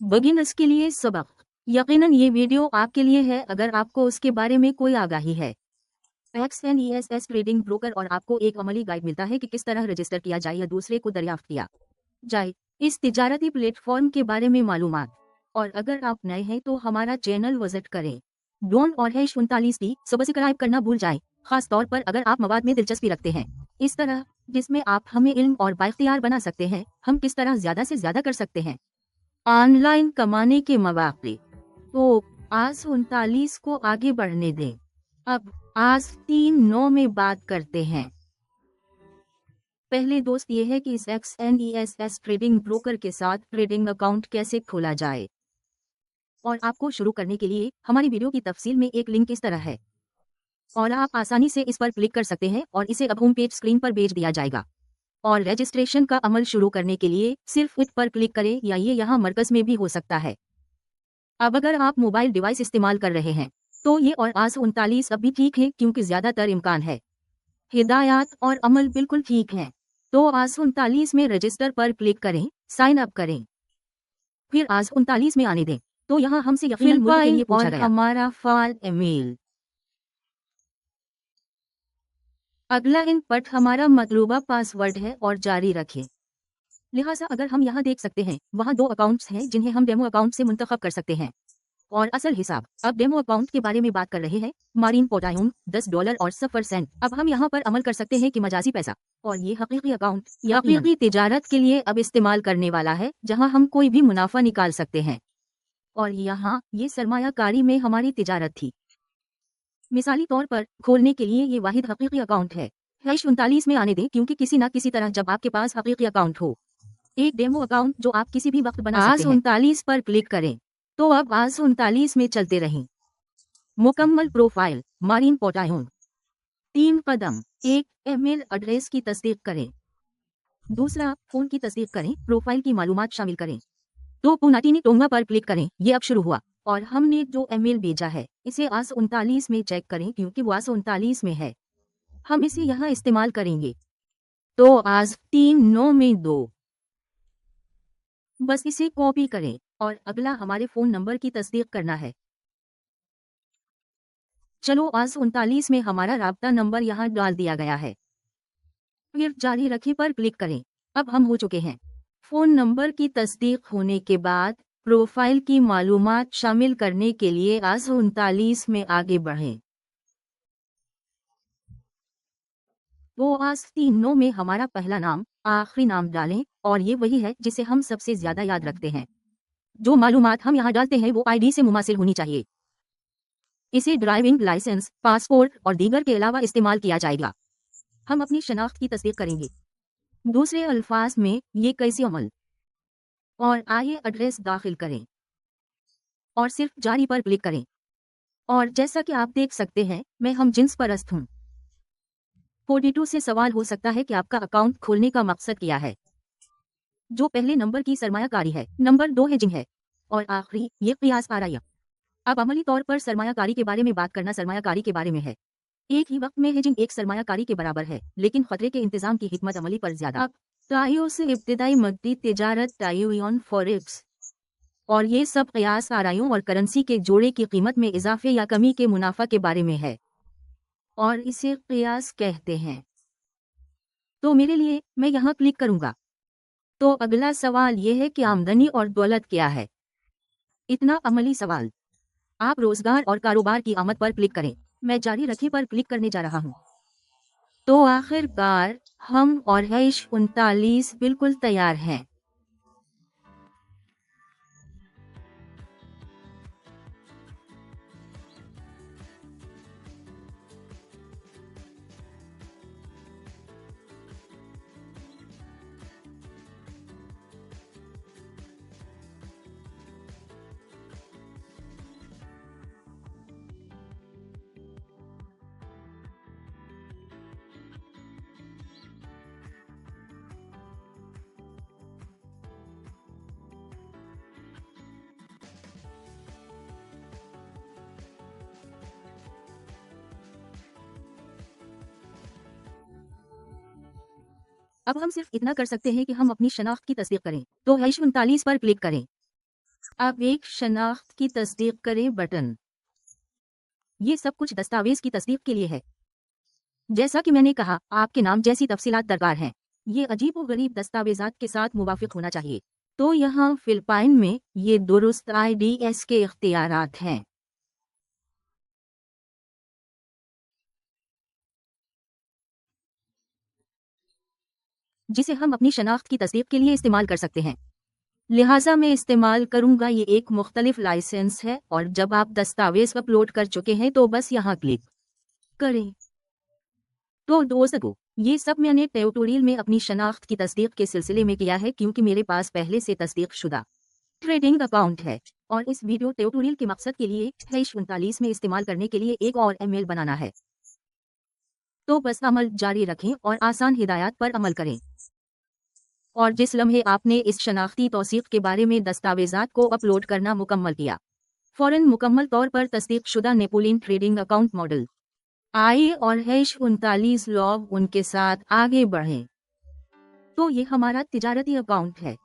Beginners के लिए सबक। यकीनन ये वीडियो आपके लिए है अगर आपको उसके बारे में कोई आगाही है। XNESS ट्रेडिंग ब्रोकर और आपको एक अमली गाइड मिलता है कि किस तरह रजिस्टर किया जाए या दूसरे को दरियाफ्त किया जाए इस तिजारती प्लेटफॉर्म के बारे में मालूमात। और अगर आप नए हैं तो हमारा चैनल विजिट करें। डॉन और हैश 39 की सब्सक्राइब करना भूल जाएं, खास तौर पर अगर आप मवाद में दिलचस्पी रखते हैं, इस तरह जिसमें आप हमें इल्म और बाइख्तियार बना सकते हैं। हम किस तरह ज्यादा से ज्यादा कर सकते हैं ऑनलाइन कमाने के मौके। तो आज 39 को आगे बढ़ने दें। अब आज 3-9 में बात करते हैं। पहले दोस्त ये है कि इस XNESS ट्रेडिंग ब्रोकर के साथ ट्रेडिंग अकाउंट कैसे खोला जाए। और आपको शुरू करने के लिए हमारी वीडियो की तफसील में एक लिंक इस तरह है और आप आसानी से इस पर क्लिक कर सकते हैं और इसे अब होम पेज स्क्रीन पर भेज दिया जाएगा। और रजिस्ट्रेशन का अमल शुरू करने के लिए सिर्फ इट पर क्लिक करें या ये यहाँ मरकज में भी हो सकता है। अब अगर आप मोबाइल डिवाइस इस्तेमाल कर रहे हैं तो ये और आज 39 अब भी ठीक है क्योंकि ज्यादातर इम्कान है। हिदायत और अमल बिल्कुल ठीक है। तो आज 39 में रजिस्टर पर क्लिक करें, साइन अप करें, फिर आज 39 में आने दें। तो यहाँ हमसे यकीनन मुल्क के लिए पूछा गया हमारा फाइल ईमेल। अगला इनपुट हमारा मतलूबा पासवर्ड है और जारी रखें। लिहाजा अगर हम यहाँ देख सकते हैं वहाँ 2 अकाउंट्स हैं जिन्हें हम डेमो अकाउंट से मुंतखब कर सकते हैं और असल हिसाब। अब डेमो अकाउंट के बारे में बात कर रहे हैं। मारीन पोटायून $10 और 0%। अब हम यहाँ पर अमल कर सकते हैं कि मजाजी पैसा और ये हकीकी अकाउंट या हकीकी तिजारत के लिए अब इस्तेमाल करने वाला है जहाँ हम कोई भी मुनाफा निकाल सकते हैं। और यहाँ ये सरमायाकारी में हमारी तिजारत थी। मिसाली तौर पर खोलने के लिए ये वाहिद हकीकी अकाउंट है। हैश 39 में आने दें क्योंकि किसी ना किसी तरह जब आपके पास हकीकी अकाउंट हो, एक डेमो अकाउंट जो आप किसी भी वक्त बना सकते हैं। 39 पर क्लिक करें। तो अब आज 39 में चलते रहें। मुकम्मल प्रोफाइल मारीन पोटायून। 3 कदम। 1 ईमेल एड्रेस की तस्दीक करें। दूसरा फोन की तस्दीक करें, प्रोफाइल की मालूमात शामिल करें। तो पुनाटीनी टोंगा पर क्लिक करें। ये अब शुरू हुआ और हमने जो ईमेल भेजा है इसे आज 39 में चेक करें क्योंकि वो आज 39 में है। हम इसे यहाँ इस्तेमाल करेंगे। तो आज 3-9 में 2। बस इसे कॉपी करें और अगला हमारे फोन नंबर की तस्दीक करना है। चलो आज 39 में हमारा राब्ता नंबर यहाँ डाल दिया गया है। फिर जारी रखें पर क्लिक करें। अब हम हो चुके हैं। फोन नंबर की तस्दीक होने के बाद प्रोफाइल की मालूमात शामिल करने के लिए आज 39 में आगे बढ़ें। तो आज 3-9 में हमारा पहला नाम, आखिरी नाम डालें और ये वही है जिसे हम सबसे ज्यादा याद रखते हैं। जो मालूमात हम यहाँ डालते हैं वो आईडी से मुमासिल होनी चाहिए। इसे ड्राइविंग लाइसेंस, पासपोर्ट और दीगर के अलावा इस्तेमाल किया जाएगा। हम अपनी शनाख्त की तस्दीक करेंगे। दूसरे अल्फाज में ये कैसे अमल और आइए एड्रेस दाखिल करें और सिर्फ जारी पर क्लिक करें। और जैसा कि आप देख सकते हैं मैं हम जिन्स परस्त हूँ। 42 से सवाल हो सकता है कि आपका अकाउंट खोलने का मकसद क्या है। जो पहले नंबर की सरमायाकारी है, नंबर 2 हेजिंग है और आखिरी ये क़ियास आराया। अब अमली तौर पर सरमायाकारी के बारे में बात करना सरमायाकारी के बारे में है। एक ही वक्त में हेजिंग एक सरमायाकारी के बराबर है लेकिन खतरे के इंतजाम की हिकमत अमली पर ज्यादा। अब टाइयो से इब्तिदाई मद्दी तिजारत टाइयोन फॉरेक्स और ये सब क़ियास आरायों और करेंसी के जोड़े की कीमत में इजाफे या कमी के मुनाफा के बारे में है और इसे क़ियास कहते हैं। तो मेरे लिए मैं यहाँ क्लिक करूँगा। तो अगला सवाल यह है कि आमदनी और दौलत क्या है। इतना अमली सवाल। आप रोजगार और कारोबार की आमद पर क्लिक करें। मैं जारी रखें पर क्लिक करने जा रहा हूँ। तो आखिरकार हम और हैश 39 बिल्कुल तैयार हैं। अब हम सिर्फ इतना कर सकते हैं कि हम अपनी शनाख्त की तस्दीक करें। तो हैश 39 पर क्लिक करें। अब एक शनाख्त की तस्दीक करें बटन। ये सब कुछ दस्तावेज की तस्दीक के लिए है। जैसा कि मैंने कहा, आपके नाम जैसी तफसीलात दरकार हैं। ये अजीब व गरीब दस्तावेजात के साथ मुवाफिक होना चाहिए। तो यहाँ फिलिपाइन में ये दुरुस्त IDS के इख्तियारात हैं। जिसे हम अपनी शनाख्त की तस्दीक के लिए इस्तेमाल कर सकते हैं। लिहाजा मैं इस्तेमाल करूंगा ये एक मुख्तलिफ लाइसेंस है, और जब आप दस्तावेज अपलोड कर चुके हैं तो बस यहाँ क्लिक करें। तो दोस्तों, ये सब मैंने ट्यूटोरियल में अपनी शनाख्त की तस्दीक के सिलसिले में किया है, क्योंकि मेरे पास पहले से तस्दीक शुदा ट्रेडिंग अकाउंट है, और इस वीडियो ट्यूटोरियल के मकसद के लिए #39 में इस्तेमाल करने के लिए एक और ईमेल बनाना है। तो बस अमल जारी रखें और आसान हिदायत पर अमल करें। और जिस लम्हे आपने इस शनाख्ती तौसीक के बारे में दस्तावेजात को अपलोड करना मुकम्मल किया, फौरन मुकम्मल तौर पर तस्दीक शुदा नेपोलियन ट्रेडिंग अकाउंट मॉडल आइए और #39 लॉग उनके साथ आगे बढ़ें। तो ये हमारा तिजारती अकाउंट है।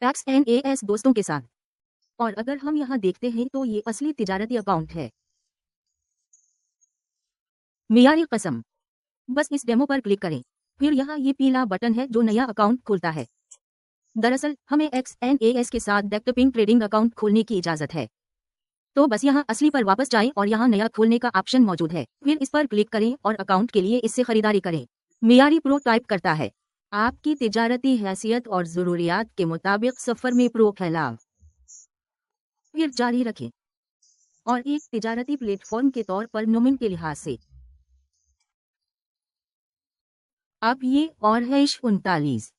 XNAS दोस्तों के साथ। और अगर हम यहाँ देखते हैं तो ये असली तिजारती अकाउंट है। मियारी कसम। बस इस डेमो पर क्लिक करें, फिर यहाँ ये पीला बटन है जो नया अकाउंट खोलता है। दरअसल हमें XNAS के साथ डेस्कटॉप ट्रेडिंग अकाउंट खोलने की इजाजत है। तो बस यहाँ असली पर वापस जाएं और यहाँ नया खोलने का ऑप्शन मौजूद है। फिर इस पर क्लिक करें और अकाउंट के लिए इससे खरीदारी करें। मियारी प्रो टाइप करता है, आपकी तिजारती हैसियत और ज़रूरियात के मुताबिक सफ़र में प्रो फैलाव। फिर जारी रखें, और एक तिजारती प्लेटफॉर्म के तौर पर नोमिन के लिहाज से अब ये और #39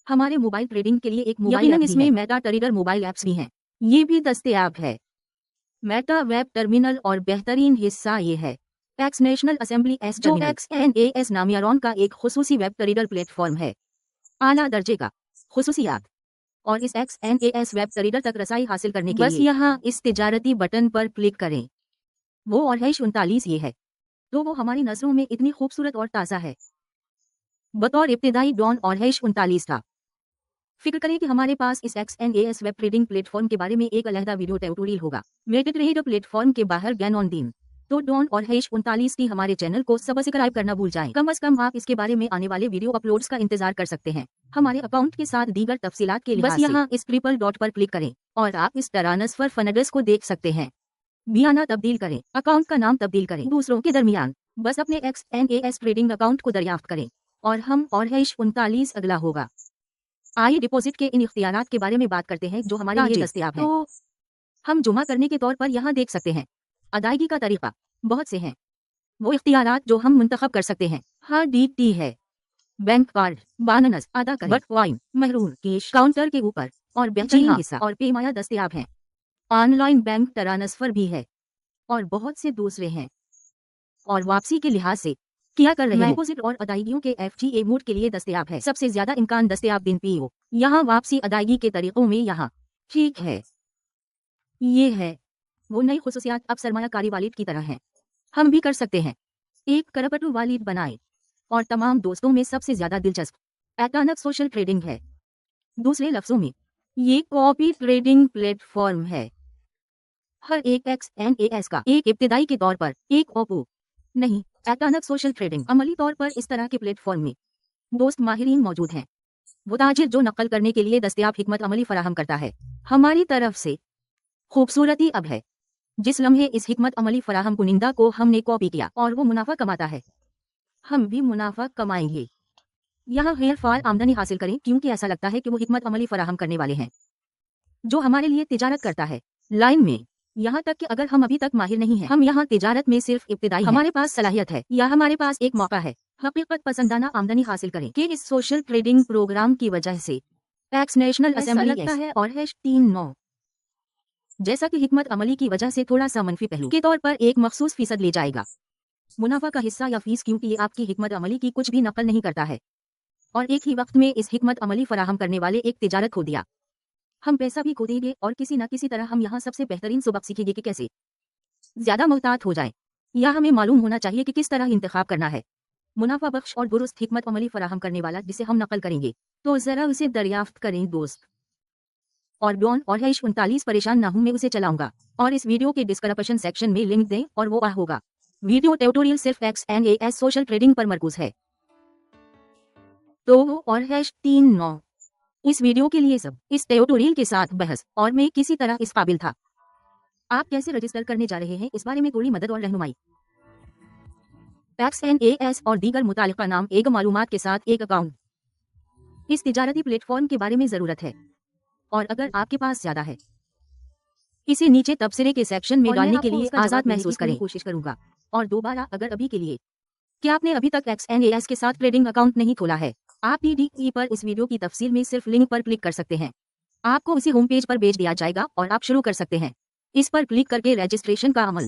हमारे मोबाइल ट्रेडिंग के लिए एक मोबाइल ऐप इसमें मेटा ट्रेडर मोबाइल ऐप्स भी हैं, ये भी दस्तयाब है। मेटा वेब टर्मिनल और बेहतरीन हिस्सा ये है एक्स नेशनल असेंबली एस, जो XNAS नामियारों का एक खुसूसी वेब ट्रेडर प्लेटफॉर्म है। आला दर्जे का खुसूसियात और इस XNAS वेब ट्रेडर तक रसाई हासिल करने के लिए बस यहाँ इस तिजारती बटन पर क्लिक करें। वो और #39 ये है, तो वो हमारी नज़रों में इतनी खूबसूरत और ताज़ा है। बतौर इब्तिदाई डॉन और #39 था। फिक्र करें कि हमारे पास इस XNAS वेब ट्रेडिंग प्लेटफॉर्म के बारे में एक अलहदा वीडियो ट्यूटोरियल होगा। मेटे ट्रेडर प्लेटफॉर्म के बाहर गैन ऑन दिन। तो डॉन और #39 की हमारे चैनल को सब्सक्राइब करना भूल जाएं। कम से कम आप इसके बारे में आने वाले वीडियो अपलोड्स का इंतजार कर सकते हैं। हमारे अकाउंट के साथ दीगर तफसीलात के लिए बस यहाँ इस ट्रिपल डॉट पर क्लिक करें और आप इस ट्रांसफर फंड्स को देख सकते हैं। बियाना तब्दील करें, अकाउंट का नाम तब्दील करें, दूसरों के दरमियान बस अपने XNAS ट्रेडिंग अकाउंट को दरियाफ्त करें, और हम और #39 अगला होगा। आइए डिपॉजिट के इन इख्तियारात के बारे में बात करते हैं जो हमारे लिए दस्तयाब हैं। तो हम जुमा करने के तौर पर यहाँ देख सकते हैं। अदायगी का तरीका बहुत से हैं। वो इख्तियारात जो हम मुंतखब कर सकते हैं, हाँ DT है, बैंक कार्ड, बाननस अदा करें, बिटकॉइन, महरूम कैश काउंटर के ऊपर और बेहतरीन हिस्सा और पेमाया दस्तयाब हैं। ऑनलाइन बैंक ट्रांसफर भी है और बहुत से दूसरे हैं। और वापसी के लिहाज से क्या कर रहे हैं, डिपॉजिट और अदायगियों के FTA मोड के लिए दस्तयाब है। सबसे ज्यादा इम्कान दस्तयाब दिन PO। यहाँ वापसी अदायगी के तरीकों में यहाँ ठीक है, ये है वो नई खुसूसियात अब सरमायाकारी वालिद की तरह हैं। हम भी कर सकते हैं। एक करपटू वालिद बनाए और तमाम दोस्तों में सबसे ज्यादा दिलचस्प अचानक सोशल ट्रेडिंग है। दूसरे लफ्जों में ये कॉपी ट्रेडिंग प्लेटफॉर्म है। हर एक XNAS का एक इब्तिदाई के तौर पर एक ओपो नहीं, अचानक सोशल ट्रेडिंग अमली तौर पर इस तरह के प्लेटफॉर्म में दोस्त माहिरीन मौजूद हैं। वो ताजिर जो नकल करने के लिए दस्तयाब हिकमत अमली फराहम करता है। हमारी तरफ से खूबसूरती अब है, जिस लम्हे इस हिकमत अमली फराहम कुनिंदा को हमने कॉपी किया और वो मुनाफा कमाता है, हम भी मुनाफा कमाएंगे। यहाँ हेर फाल आमदनी हासिल करें, क्योंकि ऐसा लगता है कि वो हिकमत अमली फराहम करने वाले हैं जो हमारे लिए तिजारत करता है। लाइन में यहाँ तक कि अगर हम अभी तक माहिर नहीं हैं, हम यहाँ तिजारत में सिर्फ इब्तिदाई हैं, हमारे पास सलाहियत है या हमारे पास एक मौका है हकीकत पसंदाना आमदनी हासिल करें कि इस सोशल ट्रेडिंग प्रोग्राम की वजह से एक्स नेशनल असेंबली लगता है और #39 जैसा कि हिकमत अमली की वजह से थोड़ा सा मनफी पहलू के तौर पर एक मखसूस फीसद ले जाएगा मुनाफा का हिस्सा या फीस, क्योंकि ये आपकी हिकमत अमली की कुछ भी नकल नहीं करता है और एक ही वक्त में इस हिकमत अमली फराहम करने वाले एक तिजारत खो दिया। हम पैसा भी खो देंगे और किसी न किसी तरह हम यहाँ सबसे बेहतरीन सबक सीखेंगे कि कैसे ज्यादा मोहतात हो जाए, या हमें मालूम होना चाहिए कि किस तरह इंतखाब करना है। मुनाफा बख्श और दुरुस्त हिकमत अमली फराहम करने वाला जिसे हम नकल करेंगे, तो जरा उसे दरियाफ्त करें दोस्त। और डॉन और हैश 39 परेशान ना हूं, मैं उसे चलाऊंगा और इस वीडियो के डिस्क्रिप्शन सेक्शन में लिंक दें और वो आ होगा। वीडियो ट्यूटोरियल सिर्फ XNAS सोशल ट्रेडिंग पर मरकूज है। तो और हैश 39 इस वीडियो के लिए सब इस ट्यूटोरियल के साथ बहस और मैं किसी तरह इस काबिल था। आप कैसे रजिस्टर करने जा रहे हैं इस बारे में थोड़ी मदद और रहनुमाई। XNAS और दीगर मुतालिका नाम एक मालूमात के साथ एक अकाउंट इस तिजारती प्लेटफॉर्म के बारे में जरूरत है, और अगर आपके पास ज्यादा है इसे नीचे तबसरे के सेक्शन में डालने के लिए आजाद महसूस करें। कोशिश करूंगा। और दोबारा अगर अभी के लिए क्या आपने अभी तक XNAS के साथ ट्रेडिंग अकाउंट नहीं खोला है, आप PDE पर इस वीडियो की तफसील में सिर्फ लिंक पर क्लिक कर सकते हैं। आपको उसी होम पेज पर भेज दिया जाएगा और आप शुरू कर सकते हैं। इस पर क्लिक करके रजिस्ट्रेशन का अमल